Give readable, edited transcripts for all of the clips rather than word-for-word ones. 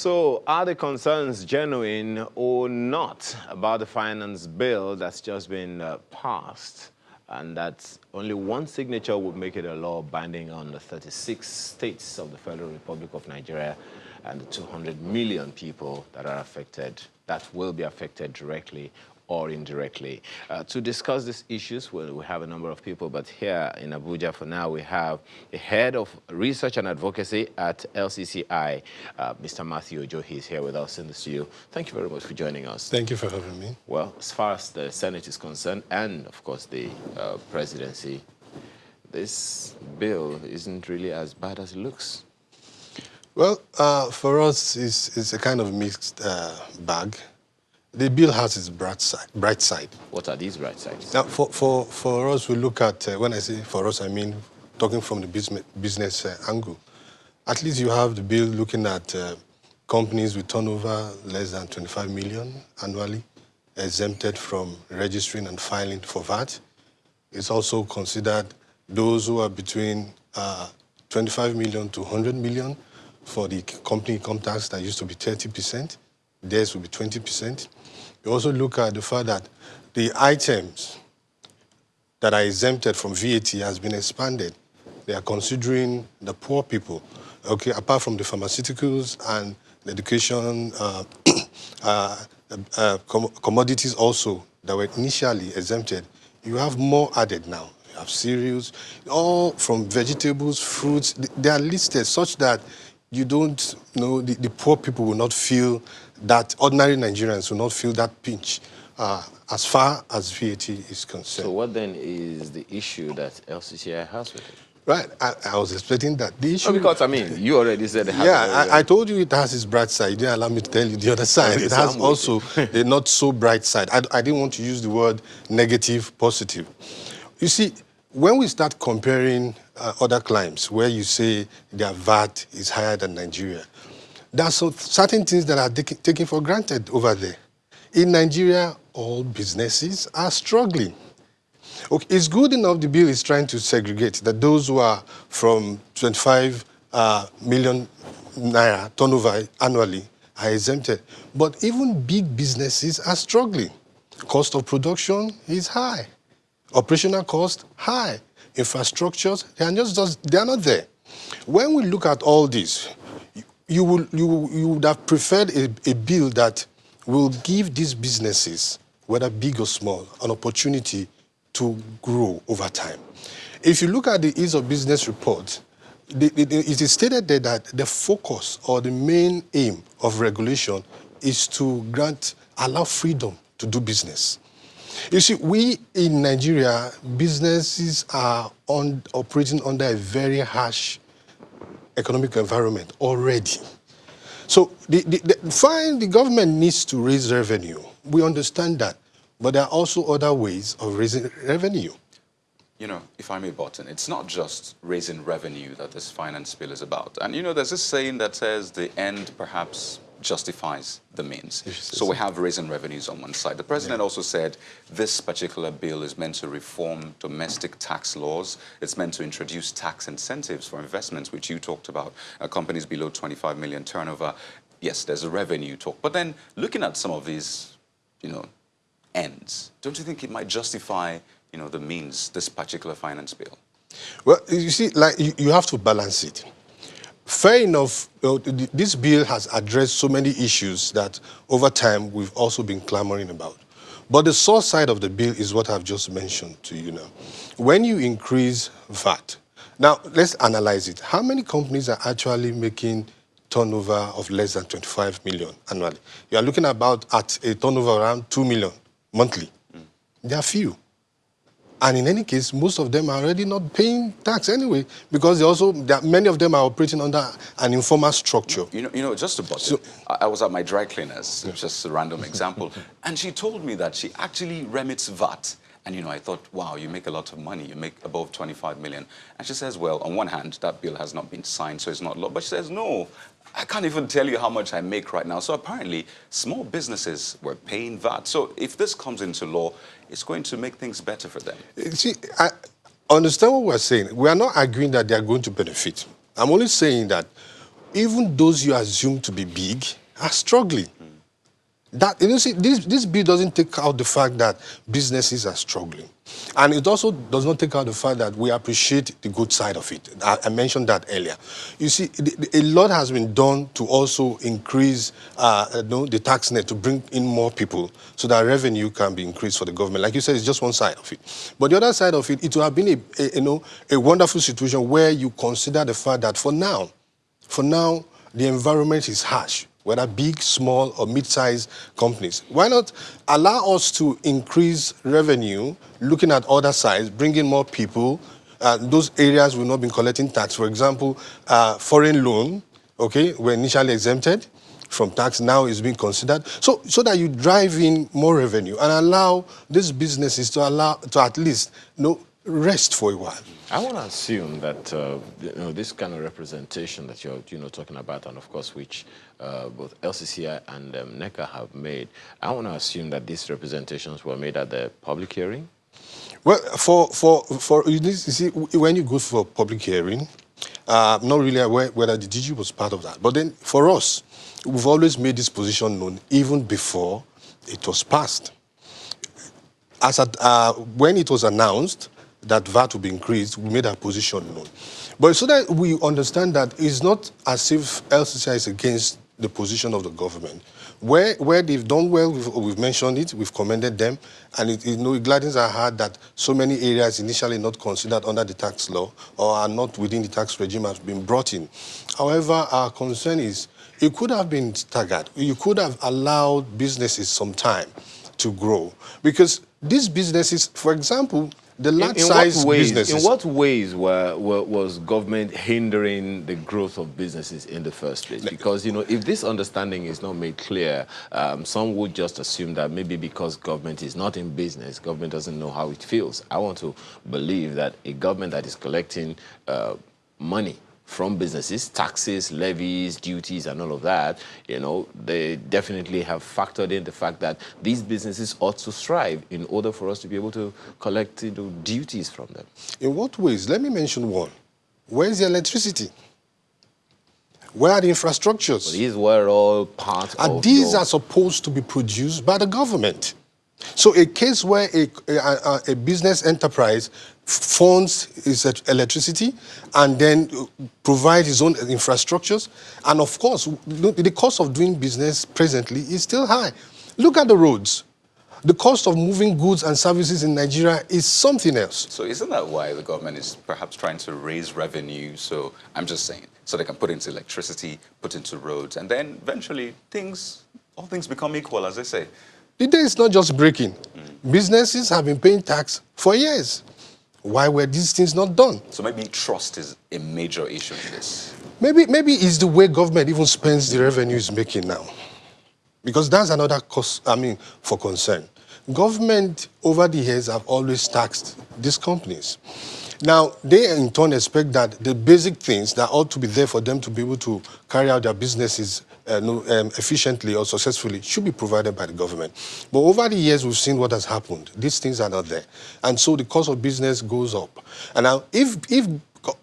So are the concerns genuine or not about the finance bill that's just been passed, and that only one signature would make it a law binding on the 36 states of the Federal Republic of Nigeria and the 200 million people that are affected, that will be affected directly or indirectly? To discuss these issues, well, we have a number of people, but here in Abuja for now, we have the head of research and advocacy at LCCI, Mr. Matthew Ojo. He's here with us in the studio. Thank you very much for joining us. Thank you for having me. Well, as far as the Senate is concerned, and of course the presidency, this bill isn't really as bad as it looks. Well, for us, it's a kind of mixed bag. The bill has its bright side. What are these bright sides? Now, for us, we look at, when I say for us, I mean talking from the business angle. At least you have the bill looking at companies with turnover less than 25 million annually, exempted from registering and filing for VAT. It's also considered those who are between 25 million to 100 million for the company income tax that used to be 30%. Theirs will be 20%. You also look at the fact that the items that are exempted from VAT has been expanded. They are considering the poor people, okay, apart from the pharmaceuticals and the education commodities also that were initially exempted. You have more added now. You have cereals, all from vegetables, fruits. They are listed such that you don't know, the poor people will not feel that, ordinary Nigerians will not feel that pinch as far as VAT is concerned. So what then is the issue that LCCI has with it? Right, I was expecting that. The issue... No, because, I mean, you already said it has... Yeah, I told you it has its bright side. You didn't allow me to tell you the other side. It has also a not so bright side. I didn't want to use the word negative, positive. You see, when we start comparing other climes where you say their VAT is higher than Nigeria, there are certain things that are taken for granted over there. In Nigeria, all businesses are struggling. Okay, it's good enough the bill is trying to segregate that those who are from 25 million naira turnover annually are exempted. But even big businesses are struggling. Cost of production is high. Operational cost, high. Infrastructures, they are not there. When we look at all this, you would have preferred a bill that will give these businesses, whether big or small, an opportunity to grow over time. If you look at the Ease of Business report, it is stated there that the focus or the main aim of regulation is to allow freedom to do business. You see, we in Nigeria, businesses are operating under a very harsh economic environment already. So the government needs to raise revenue. We understand that. But there are also other ways of raising revenue. You know, if I may button, it's not just raising revenue that this finance bill is about. And, you know, there's this saying that says the end perhaps justifies the means. So we have raising revenues on one side. The president also said this particular bill is meant to reform domestic tax laws. It's meant to introduce tax incentives for investments, which you talked about, companies below 25 million turnover. Yes, there's a revenue talk. But then looking at some of these, you know, ends, don't you think it might justify, you know, the means, this particular finance bill? Well, you see, like you have to balance it. Fair enough, this bill has addressed so many issues that over time we've also been clamoring about. But the source side of the bill is what I've just mentioned to you now. When you increase VAT, now let's analyze it. How many companies are actually making turnover of less than 25 million annually? You are looking about at a turnover around 2 million monthly. There are few. And in any case, most of them are already not paying tax anyway, because many of them are operating under an informal structure. You know, just to bust it, I was at my dry cleaners, just a random example, and she told me that she actually remits VAT. And, you know, I thought, wow, you make a lot of money. You make above 25 million. And she says, well, on one hand, that bill has not been signed, so it's not law. But she says, no, I can't even tell you how much I make right now. So apparently, small businesses were paying VAT. So if this comes into law, it's going to make things better for them. See, I understand what we're saying. We are not arguing that they are going to benefit. I'm only saying that even those you assume to be big are struggling. That, you see, this bill doesn't take out the fact that businesses are struggling. And it also does not take out the fact that we appreciate the good side of it. I mentioned that earlier. You see, a lot has been done to also increase the tax net, to bring in more people so that revenue can be increased for the government. Like you said, it's just one side of it. But the other side of it, it would have been a wonderful situation where you consider the fact that for now, the environment is harsh, whether big, small, or mid-sized companies. Why not allow us to increase revenue, looking at other sides, bring in more people? Those areas will not be collecting tax. For example, foreign loan, okay, were initially exempted from tax, now is being considered. So that you drive in more revenue and allow these businesses to at least rest for a while. I want to assume that this kind of representation that you're talking about, and of course which both LCCI and NECA have made, I want to assume that these representations were made at the public hearing. Well, you see, when you go for public hearing, I'm not really aware whether the DG was part of that. But then for us, we've always made this position known even before it was passed. When it was announced that VAT would be increased, we made our position known. But so that we understand that it's not as if LCCI is against the position of the government. Where they've done well, we've mentioned it, we've commended them, and it gladdens our heart that so many areas initially not considered under the tax law or are not within the tax regime have been brought in. However, our concern is it could have been staggered. You could have allowed businesses some time to grow, because these businesses, for example, the large-sized businesses. In what ways was government hindering the growth of businesses in the first place? Because, if this understanding is not made clear, some would just assume that maybe because government is not in business, government doesn't know how it feels. I want to believe that a government that is collecting money from businesses, taxes, levies, duties, and all of that, they definitely have factored in the fact that these businesses ought to strive in order for us to be able to collect duties from them. In what ways? Let me mention one. Where is the electricity? Where are the infrastructures? Well, these were all part of these are supposed to be produced by the government. So a case where a business enterprise funds its electricity and then provides its own infrastructures, and of course, the cost of doing business presently is still high. Look at the roads. The cost of moving goods and services in Nigeria is something else. So isn't that why the government is perhaps trying to raise revenue? So I'm just saying, so they can put into electricity, put into roads, and then eventually all things become equal, as they say. The day is not just breaking. Businesses have been paying tax for years. Why were these things not done? So maybe trust is a major issue in this. Maybe it's the way government even spends the revenue it's making now. Because that's another cause, for concern. Government over the years have always taxed these companies. Now, they in turn expect that the basic things that ought to be there for them to be able to carry out their businesses efficiently or successfully should be provided by the government. But over the years, we've seen what has happened. These things are not there. And so the cost of business goes up. And now, if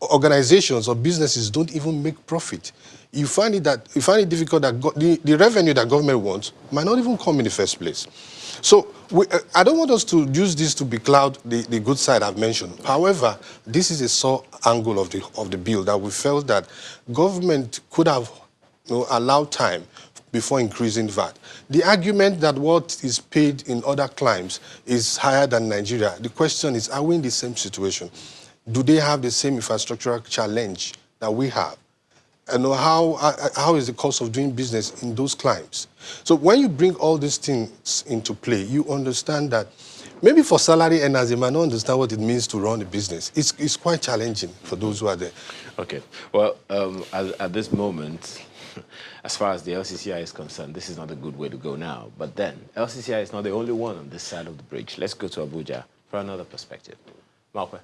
organizations or businesses don't even make profit, you find it difficult that the revenue that government wants might not even come in the first place. So I don't want us to use this to becloud the good side I've mentioned. However, this is a sore angle of the bill that we felt that government could have allowed time before increasing VAT. The argument that what is paid in other climes is higher than Nigeria, the question is, are we in the same situation? Do they have the same infrastructural challenge that we have? And how is the cost of doing business in those climes? So when you bring all these things into play, you understand that maybe for salary earners, they might not understand what it means to run a business. It's quite challenging for those who are there. Okay. Well, at this moment, as far as the LCCI is concerned, this is not a good way to go now. But then, LCCI is not the only one on this side of the bridge. Let's go to Abuja for another perspective. Malkwe.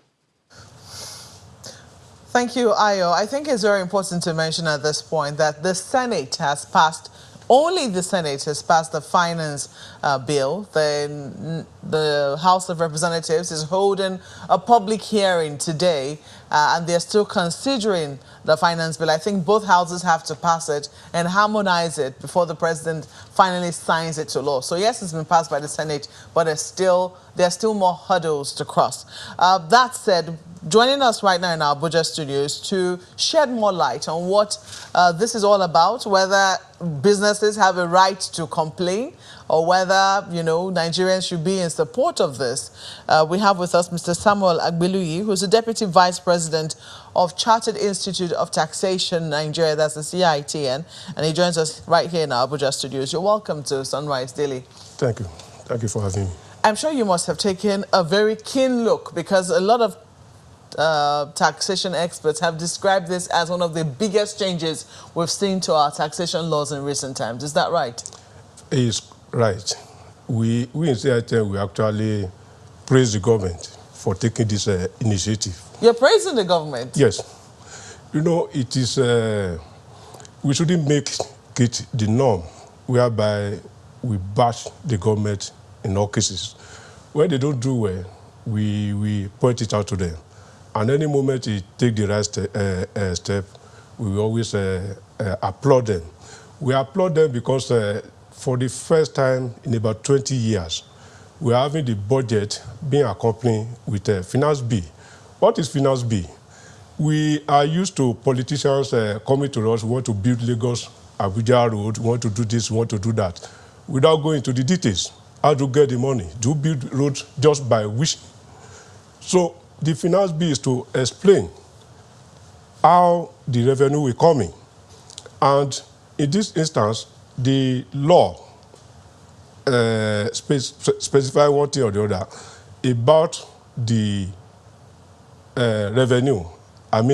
Thank you, Ayo. I think it's very important to mention at this point that the Senate has passed only the Senate has passed the finance bill. Then the House of Representatives is holding a public hearing today, and they're still considering the finance bill. I think both houses have to pass it and harmonize it before the president finally signs it to law. So yes, it's been passed by the Senate, but there are still more hurdles to cross. That said, joining us right now in our Abuja studios to shed more light on what this is all about, whether businesses have a right to complain or whether, Nigerians should be in support of this. We have with us Mr. Samuel Agbeluyi, who's the Deputy Vice President of Chartered Institute of Taxation Nigeria, that's the CITN, and he joins us right here in our Abuja studios. You're welcome to Sunrise Daily. Thank you. Thank you for having me. I'm sure you must have taken a very keen look, because a lot of taxation experts have described this as one of the biggest changes we've seen to our taxation laws in recent times. Is that right? It is right. We in CITN, we actually praise the government for taking this initiative. You're praising the government? Yes. It is, we shouldn't make it the norm whereby we bash the government in all cases. When they don't do well, we point it out to them. And any moment they take the right step, we will always applaud them. We applaud them because for the first time in about 20 years, we are having the budget being accompanied with a finance bill. What is finance bill? We are used to politicians coming to us, want to build Lagos, Abuja Road, want to do this, want to do that, without going into the details. How to get the money? Do build roads just by wishing? So the finance bill is to explain how the revenue will come in. And in this instance, the law specify one thing or the other about the revenue.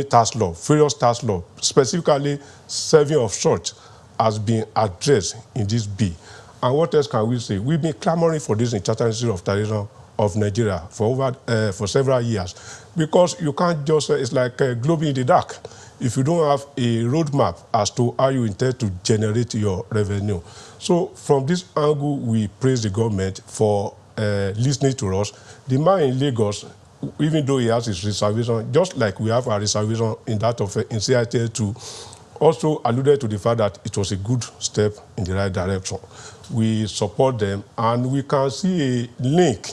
Tax law, various tax law, specifically 7 of such has been addressed in this bill. And what else can we say? We've been clamoring for this in Chartered Institute of Taxation of Nigeria for several years, because you can't just, it's like globing in the dark if you don't have a roadmap as to how you intend to generate your revenue. So from this angle, we praise the government for listening to us. The man in Lagos, even though he has his reservation, just like we have our reservation in that of in CITN 2, also alluded to the fact that it was a good step in the right direction. We support them, and we can see a link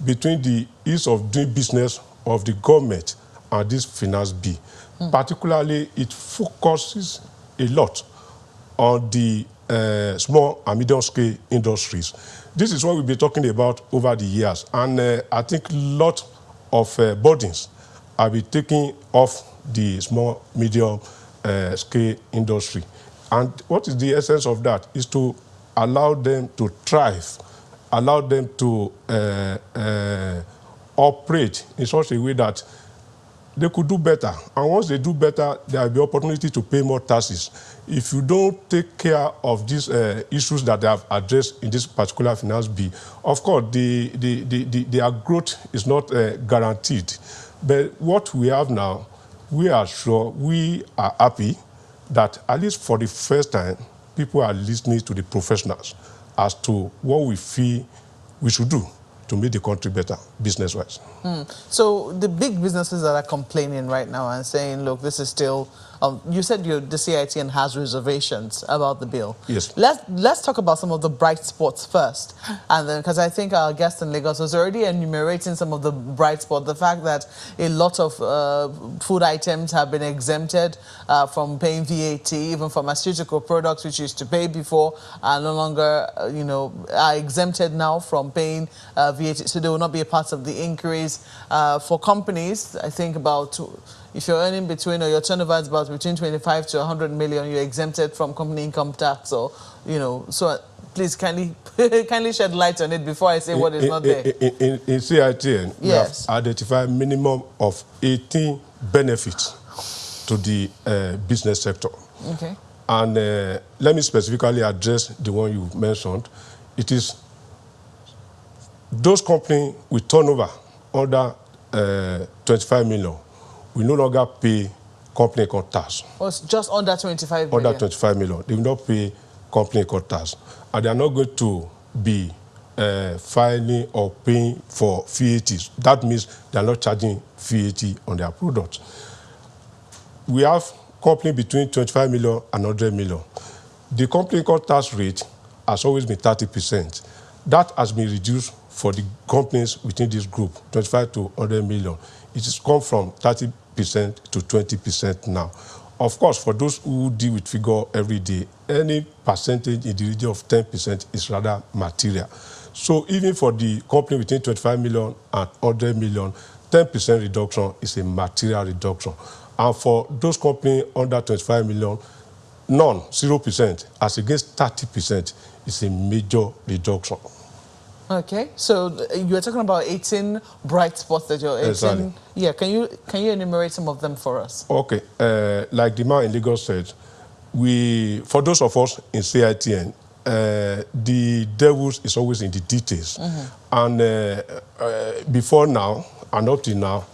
between the ease of doing business of the government and this finance bill. Particularly, it focuses a lot on the small and medium-scale industries. This is what we've been talking about over the years, and I think a lot of burdens have been taken off the small, medium-scale industry. And what is the essence of that? Is to allow them to thrive, allow them to operate in such a way that they could do better. And once they do better, there will be opportunity to pay more taxes. If you don't take care of these issues that they have addressed in this particular finance bill, of course, their growth is not guaranteed. But what we have now, we are sure, we are happy that at least for the first time, people are listening to the professionals as to what we feel we should do to make the country better, business-wise. So the big businesses that are complaining right now and saying, look, this is still, you said the CITN has reservations about the bill. Yes. Let's talk about some of the bright spots first. And then, because I think our guest in Lagos was already enumerating some of the bright spots, the fact that a lot of food items have been exempted from paying VAT, even pharmaceutical products, which used to pay before, are no longer, are exempted now from paying VAT, so they will not be a part of the increase. For companies, I think about, if you're earning between, or your turnover is about between 25 to 100 million, you're exempted from company income tax, or, so please kindly shed light on it before I say what is not there. In CITN, we have identified minimum of 18 benefits to the business sector. Okay. And let me specifically address the one you mentioned. It is those companies with turnover under 25 million will no longer pay company income tax. Oh, it's just under 25 million? Under 25 million. They will not pay company income tax, and they are not going to be filing or paying for VAT. That means they are not charging VAT on their products. We have company between 25 million and 100 million. The company income tax rate has always been 30%. That has been reduced for the companies within this group, 25 to 100 million. It has come from 30% to 20% now. Of course, for those who deal with figure every day, any percentage in the region of 10% is rather material. So even for the company between 25 million and 100 million, 10% reduction is a material reduction. And for those companies under 25 million, none, 0%, as against 30%, is a major reduction. Okay, so you are talking about 18 bright spots that you're 18. Exactly. Yeah, can you enumerate some of them for us? Okay, like the man in Lagos said, for those of us in CITN, the devil is always in the details. And before now, and up to now,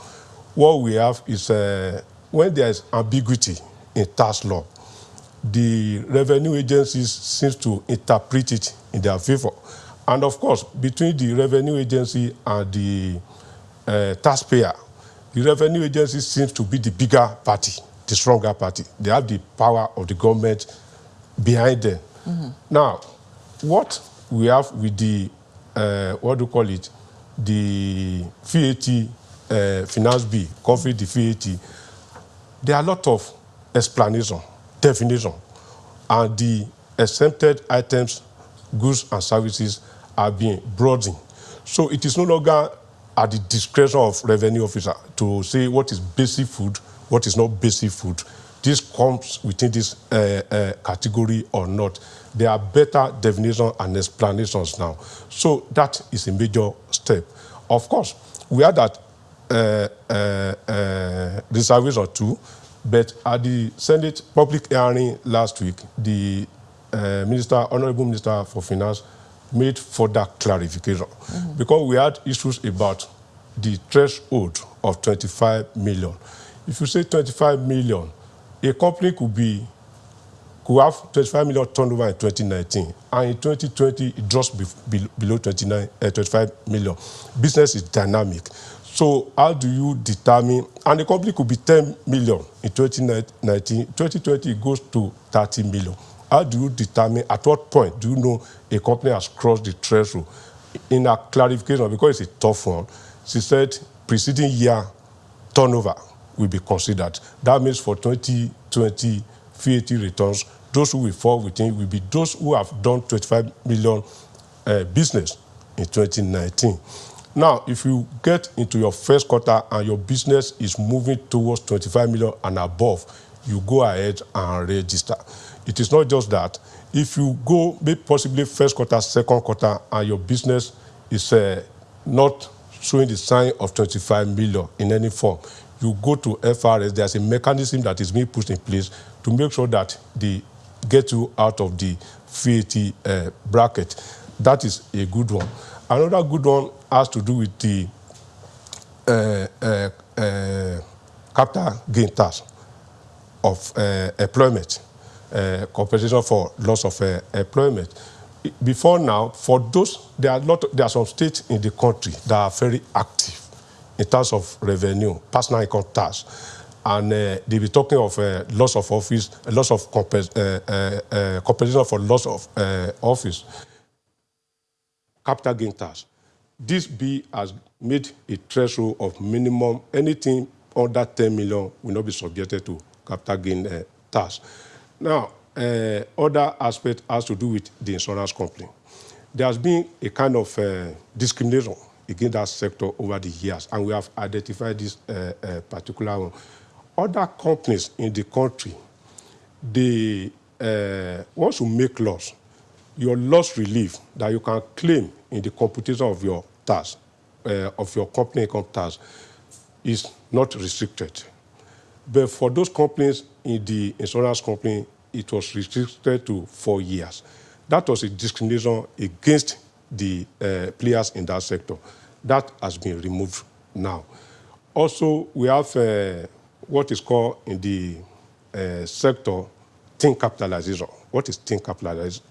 what we have is when there is ambiguity in tax law, the revenue agencies seem to interpret it in their favor. And of course, between the revenue agency and the taxpayer, the revenue agency seems to be the bigger party, the stronger party. They have the power of the government behind them. Now, what we have with the, what do you call it, the VAT finance bill, covering the VAT, there are a lot of explanation, definition, and the exempted items, goods and services are being broadened. So it is no longer at the discretion of revenue officer to say what is basic food, what is not basic food. This comes within this category or not. There are better definitions and explanations now. So that is a major step. Of course, we had that reservation too, but at the Senate public hearing last week, the Honorable Minister for Finance made further clarification because we had issues about the threshold of 25 million. If you say 25 million, a company could have 25 million turnover in 2019, and in 2020 it drops below 25 million. Business is dynamic. So how do you determine, and the company could be 10 million in 2019, 2020 it goes to 30 million. How do you determine, at what point do you know a company has crossed the threshold? In a clarification, because it's a tough one, she said preceding year turnover will be considered. That means for 2020 VAT returns, those who will fall within will be those who have done 25 million business in 2019. Now, if you get into your first quarter and your business is moving towards 25 million and above, you go ahead and register. It is not just that. If you go, maybe possibly first quarter, second quarter, and your business is not showing the sign of 25 million in any form, you go to FRS. There's a mechanism that is being put in place to make sure that they get you out of the VAT bracket. That is a good one. Another good one has to do with the capital gain tax of employment, compensation for loss of employment. Before now, for those, there are some states in the country that are very active in terms of revenue, personal income tax, and they be talking of loss of office, loss of compensation for loss of office, capital gain tax. This bill has made a threshold of minimum, anything under 10 million will not be subjected to capital gain tax. Now, other aspect has to do with the insurance company. There has been a kind of discrimination against that sector over the years, and we have identified this particular one. Other companies in the country, they once you make loss, your loss relief that you can claim in the computation of your tax, of your company income tax, is not restricted. But for those companies in the insurance company, it was restricted to 4 years. That was a discrimination against the players in that sector. That has been removed now. Also, we have what is called in the sector thin capitalization. What is thin capitalization?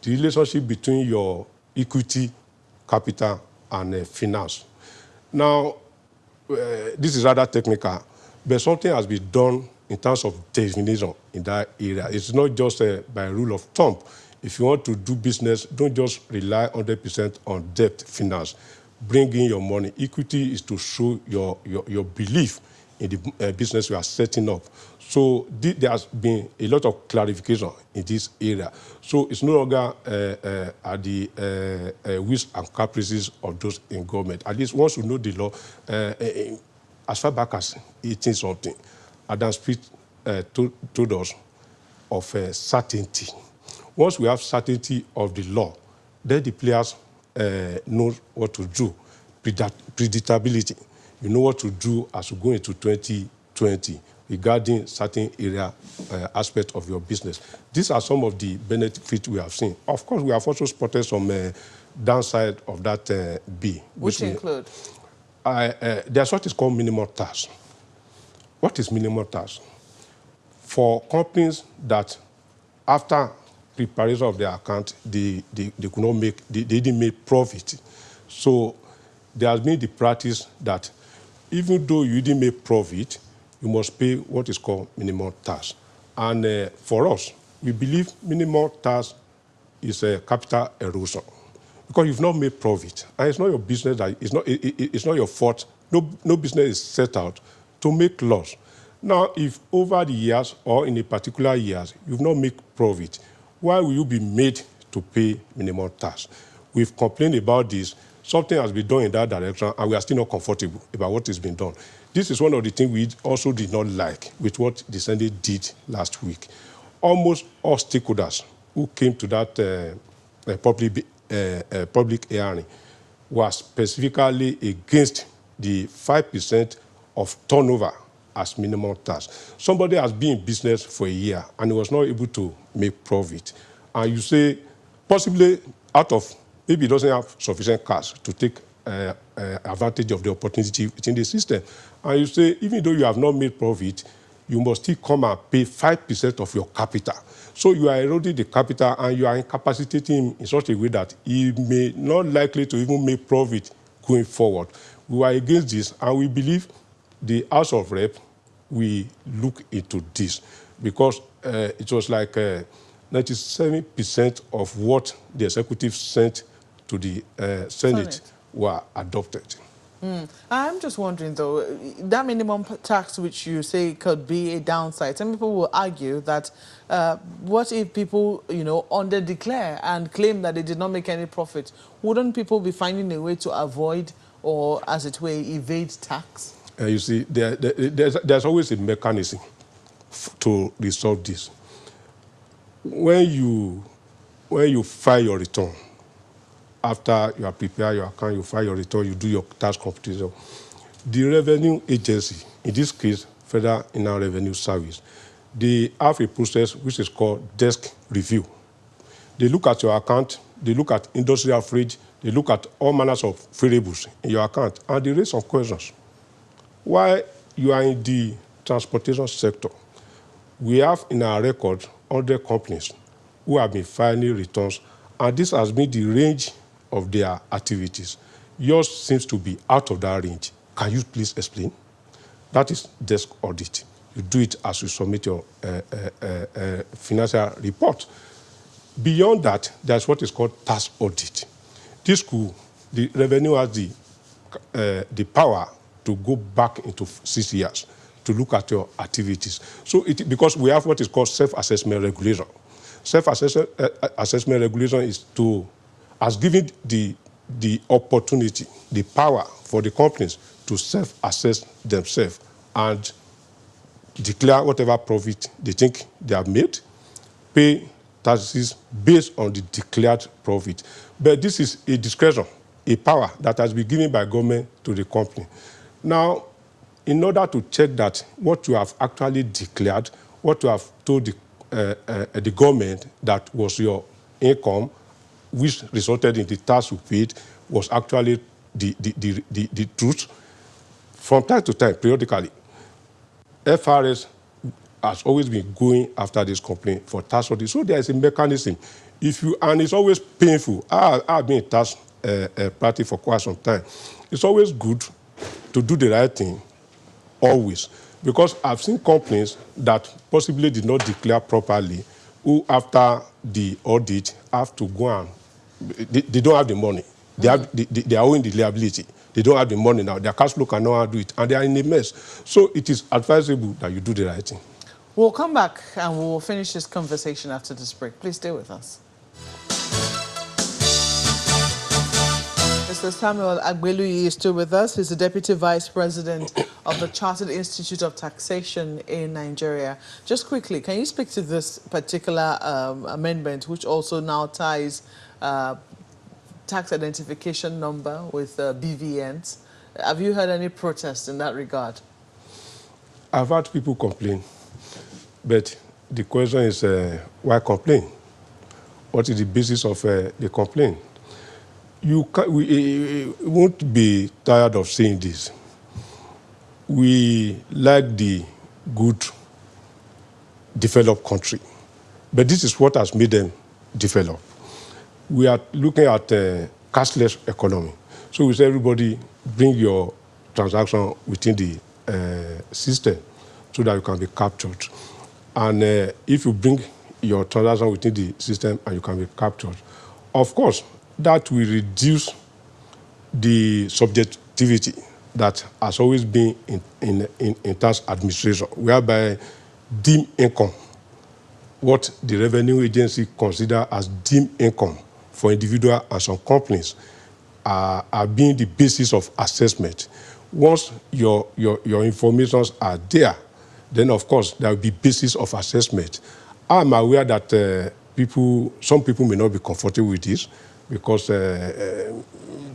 The relationship between your equity, capital, and finance. Now, this is rather technical, but something has been done in terms of definition in that area. It's not just by rule of thumb. If you want to do business, don't just rely 100% on debt finance. Bring in your money. Equity is to show your belief in the business you are setting up. So there has been a lot of clarification in this area. So it's no longer at the whims and caprices of those in government. At least once you know the law, as far back as 18-something, Adam Smith told us of certainty. Once we have certainty of the law, then the players know what to do. Predictability. You know what to do as you go into 2020 regarding certain area aspect of your business. These are some of the benefits we have seen. Of course, we have also spotted some downside of that bill. Which include? There's what is called minimum tax. What is minimum tax? For companies that, after preparation of their account, they could not make, they didn't make profit. So there has been the practice that even though you didn't make profit, you must pay what is called minimum tax. And for us, we believe minimum tax is a capital erosion because you've not made profit, and it's not your business. It's not your fault. No business is set out to make loss. Now, if over the years or in a particular years you've not made profit, why will you be made to pay minimum tax? We've complained about this. Something has been done in that direction, and we are still not comfortable about what is being done. This is one of the things we also did not like with what the Senate did last week. Almost all stakeholders who came to that public hearing were specifically against the 5% of turnover as minimum tax. Somebody has been in business for a year and he was not able to make profit. And you say, possibly out of, maybe he doesn't have sufficient cash to take advantage of the opportunity within the system. And you say, even though you have not made profit, you must still come and pay 5% of your capital. So you are eroding the capital and you are incapacitating him in such a way that he may not likely to even make profit going forward. We are against this, and we believe the House of Rep will look into this because it was like 97% of what the executive sent to the Senate were adopted. I'm just wondering, though, that minimum tax which you say could be a downside. Some people will argue that what if people, under-declare and claim that they did not make any profit? Wouldn't people be finding a way to avoid or, as it were, evade tax? You see, there's always a mechanism to resolve this. When you file your return, after you have prepared your account, you file your return, you do your tax computation, the revenue agency, in this case, Federal Inland Revenue Service, they have a process which is called desk review. They look at your account, they look at industry average, they look at all manners of variables in your account, and they raise some questions. While you are in the transportation sector, we have in our record 100 companies who have been filing returns, and this has been the range of their activities. Yours seems to be out of that range. Can you please explain? That is desk audit. You do it as you submit your financial report. Beyond that, there's what is called tax audit. The revenue has the power to go back into 6 years to look at your activities. So because we have what is called self-assessment regulation. Self-assessment regulation has given the opportunity, the power for the companies to self-assess themselves and declare whatever profit they think they have made, pay taxes based on the declared profit. But this is a discretion, a power that has been given by government to the company. Now, in order to check that what you have actually declared, what you have told the government that was your income, which resulted in the tax you paid, was actually the truth, from time to time, periodically, FRS has always been going after this complaint for tax audit. So there is a mechanism. And it's always painful. I've been in tax practice for quite some time. It's always good to do the right thing, always. Because I've seen companies that possibly did not declare properly, who after the audit have to go and, they don't have the money. They are owing the liability. They don't have the money now. Their cash flow cannot do it, and they are in a mess. So it is advisable that you do the right thing. We'll come back and we'll finish this conversation after this break. Please stay with us. Mr. Samuel Agbeluyi is still with us. He's the Deputy Vice President of the Chartered Institute of Taxation in Nigeria. Just quickly, can you speak to this particular amendment, which also now ties tax identification number with BVNs? Have you heard any protests in that regard? I've had people complain, but the question is, why complain? What is the basis of the complaint? We won't be tired of saying this. We like the good developed country, but this is what has made them develop. We are looking at cashless economy. So we say, everybody bring your transaction within the system so that you can be captured. And if you bring your transaction within the system and you can be captured, of course, that will reduce the subjectivity that has always been in tax administration, whereby deemed income, what the revenue agency consider as deemed income for individual and some companies, are being the basis of assessment. Once your informations are there, then of course there will be basis of assessment. I'm aware that some people may not be comfortable with this, because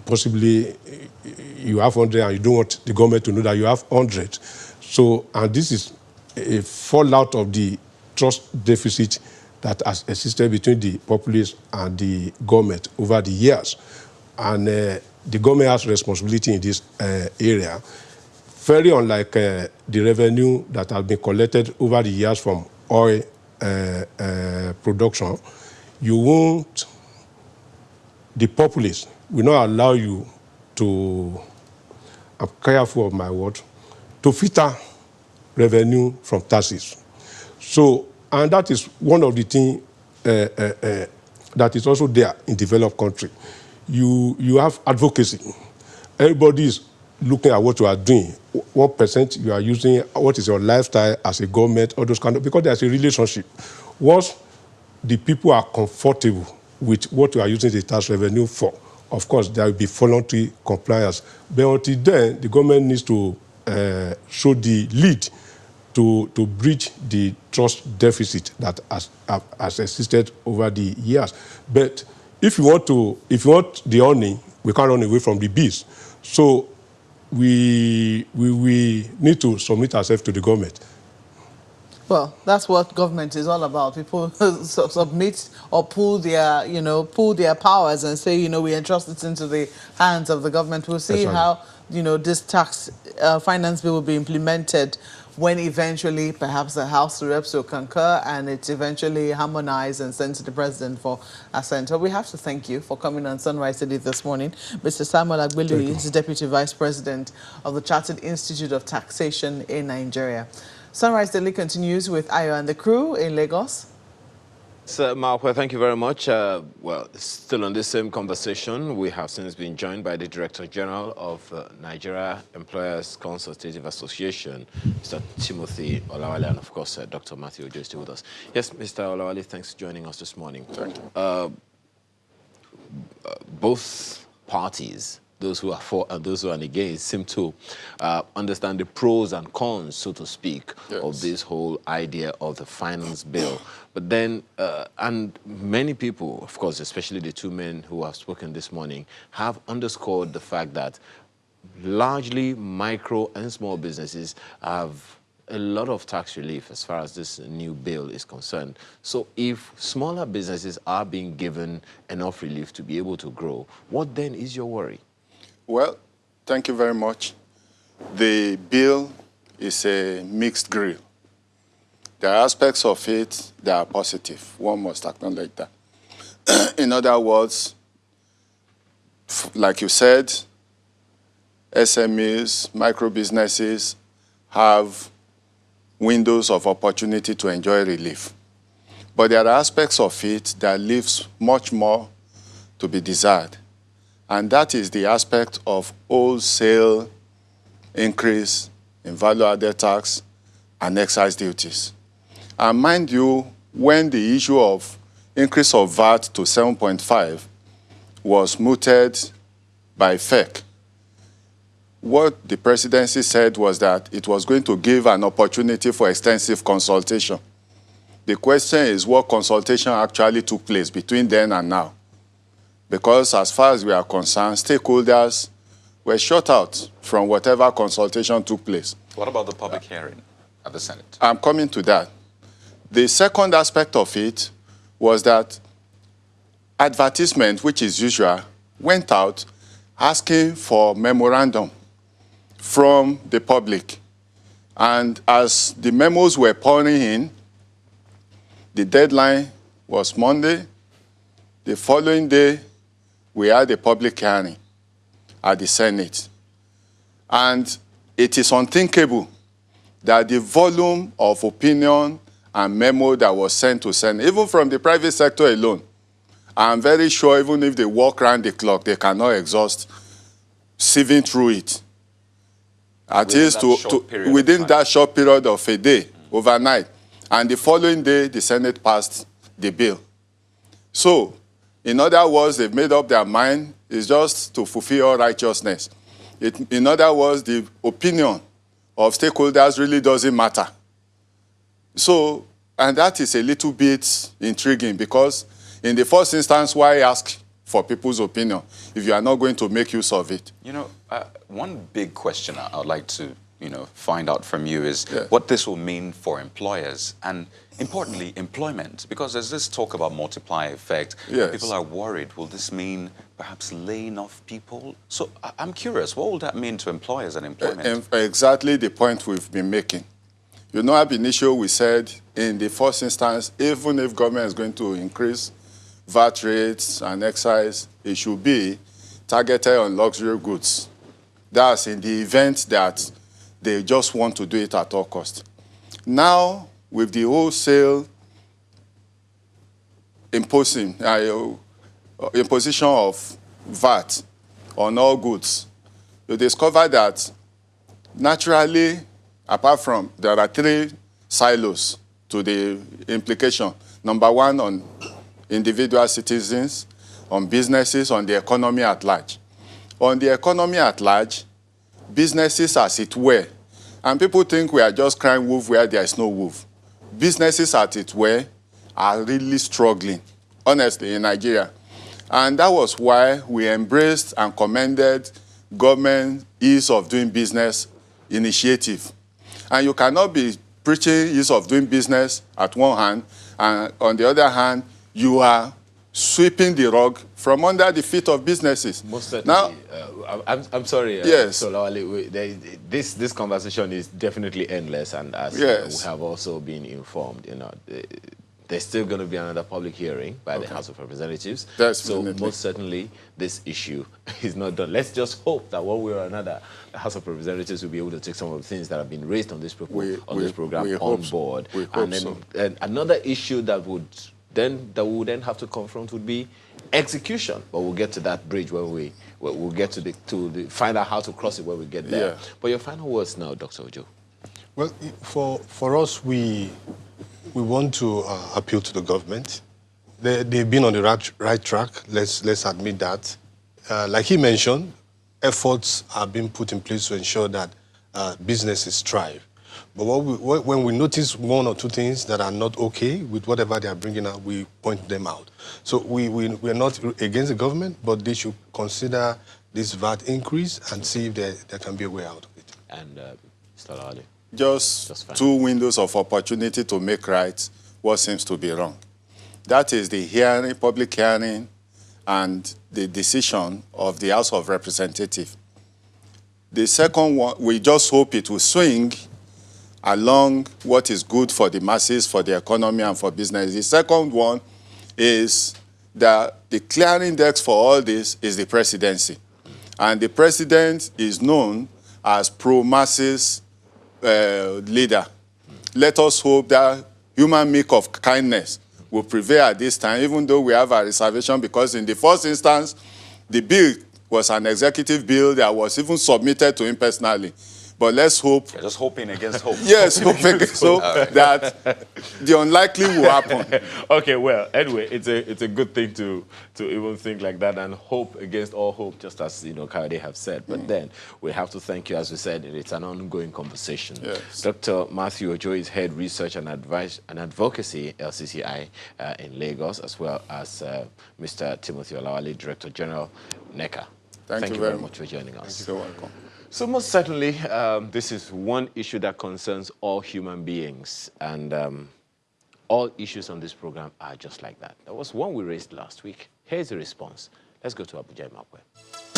possibly you have 100 and you don't want the government to know that you have 100. So, and this is a fallout of the trust deficit that has existed between the populace and the government over the years. And the government has responsibility in this area. Very unlike the revenue that has been collected over the years from oil production, you won't, the populace will not allow you to, I'm careful of my word, to filter revenue from taxes. So, and that is one of the things that is also there in developed country. You have advocacy. Everybody is looking at what you are doing, what percent you are using, what is your lifestyle as a government, all those kind of, because there's a relationship. Once the people are comfortable with what you are using the tax revenue for, of course, there will be voluntary compliance. But until then, the government needs to show the lead to bridge the trust deficit that has existed over the years. But if you want the honey, we can't run away from the bees. So we need to submit ourselves to the government. Well, that's what government is all about. People submit or pull their powers and say, we entrust it into the hands of the government. We'll see how, this tax finance bill will be implemented when eventually perhaps the House of Reps will concur and it's eventually harmonized and sent to the president for assent. So we have to thank you for coming on Sunrise Today this morning. Mr. Samuel Agbeluyi is the Deputy Vice President of the Chartered Institute of Taxation in Nigeria. Sunrise Daily continues with Ayo and the crew in Lagos. So, Marwa, thank you very much. Well, still on this same conversation, we have since been joined by the Director General of Nigeria Employers Consultative Association, Mr. Timothy Olawale, and of course, Dr. Matthew Ojo is still with us. Yes, Mr. Olawale, thanks for joining us this morning. Thank you. Both parties, those who are for and those who are against, seem to understand the pros and cons, so to speak, of this whole idea of the finance bill. But then, and many people, of course, especially the two men who have spoken this morning, have underscored the fact that largely micro and small businesses have a lot of tax relief as far as this new bill is concerned. So if smaller businesses are being given enough relief to be able to grow, what then is your worry? Well, thank you very much. The bill is a mixed grill. there are aspects of it that are positive. One must acknowledge that. In other words, like you said, SMEs, micro businesses have windows of opportunity to enjoy relief. But there are aspects of it that leaves much more to be desired. And that is the aspect of wholesale increase in value-added tax and excise duties. And mind you, when the issue of increase of VAT to 7.5 was mooted by FEC, what the presidency said was that it was going to give an opportunity for extensive consultation. The question is what consultation actually took place between then and now. Because as far as we are concerned, stakeholders were shut out from whatever consultation took place. What about the public hearing at the Senate? I'm coming to that. The second aspect of it was that advertisement, which is usual, went out asking for memorandum from the public. And as the memos were pouring in, the deadline was Monday. The following day, we had a public hearing at the Senate. And it is unthinkable that the volume of opinion and memo that was sent to Senate, even from the private sector alone, I'm very sure even if they walk around the clock, they cannot exhaust sieving through it. At least within that short period of a day, overnight. And the following day, the Senate passed the bill. So, in other words, they've made up their mind. It's just to fulfill all righteousness. In other words, the opinion of stakeholders really doesn't matter. So, and that is a little bit intriguing because in the first instance, why ask for people's opinion if you are not going to make use of it? You know, one big question I'd like to, find out from you is what this will mean for employers and, importantly, employment. Because there's this talk about multiplier effect. Yes. People are worried. Will this mean perhaps laying off people? So I'm curious, what will that mean to employers and employment? Exactly the point we've been making. You know, ab initio, we said in the first instance, even if government is going to increase VAT rates and excise, it should be targeted on luxury goods. That's in the event that they just want to do it at all costs. Now, with the wholesale imposition of VAT on all goods, you discover that naturally, apart from, there are three silos to the implication. Number one, on individual citizens, on businesses, on the economy at large. On the economy at large, businesses as it were, and people think we are just crying wolf where there is no wolf. Businesses as it were are really struggling, honestly, in Nigeria. And that was why we embraced and commended government ease of doing business initiative. And you cannot be preaching ease of doing business at one hand, and on the other hand, you are sweeping the rug from under the feet of businesses. Most certainly. Now, I'm sorry, yes. Solawale, this conversation is definitely endless, and as yes. we have also been informed, there's still going to be another public hearing by the House of Representatives. Definitely. So most certainly, this issue is not done. Let's just hope that one way or another, the House of Representatives will be able to take some of the things that have been raised on this program on board. And then and another issue that we would then have to confront would be execution. But we'll get to that bridge when we'll get to find out how to cross it when we get there. Yeah. But your final words now, Dr. Ojo. Well, for us, we want to appeal to the government. They've been on the right track. Let's admit that. Like he mentioned, efforts are being put in place to ensure that businesses thrive. But when we notice one or two things that are not okay with whatever they are bringing out, we point them out. So we're not against the government, but they should consider this VAT increase and see if there can be a way out of it. And Mr. Lawale. Just two windows of opportunity to make right what seems to be wrong. That is the hearing, public hearing, and the decision of the House of Representatives. The second one, we just hope it will swing along what is good for the masses, for the economy, and for business. The second one is that the clearing desk for all this is the presidency. And the president is known as pro-masses leader. Let us hope that human milk of kindness will prevail at this time, even though we have a reservation, because in the first instance, the bill was an executive bill that was even submitted to him personally. But let's hope. You're just hoping against hope. Yes, hoping so that the unlikely will happen. Okay, well, anyway, it's a good thing to even think like that and hope against all hope, just as Kayode have said. But then we have to thank you, as we said, it's an ongoing conversation. Yes. Dr. Matthew Ojo is Head Research and Advocacy LCCI in Lagos, as well as Mr. Timothy Olawale, Director General NECA. Thank you very much for joining us. You're welcome. So most certainly, this is one issue that concerns all human beings, and all issues on this program are just like that. There was one we raised last week. Here's the response. Let's go to Abuja Imapwe.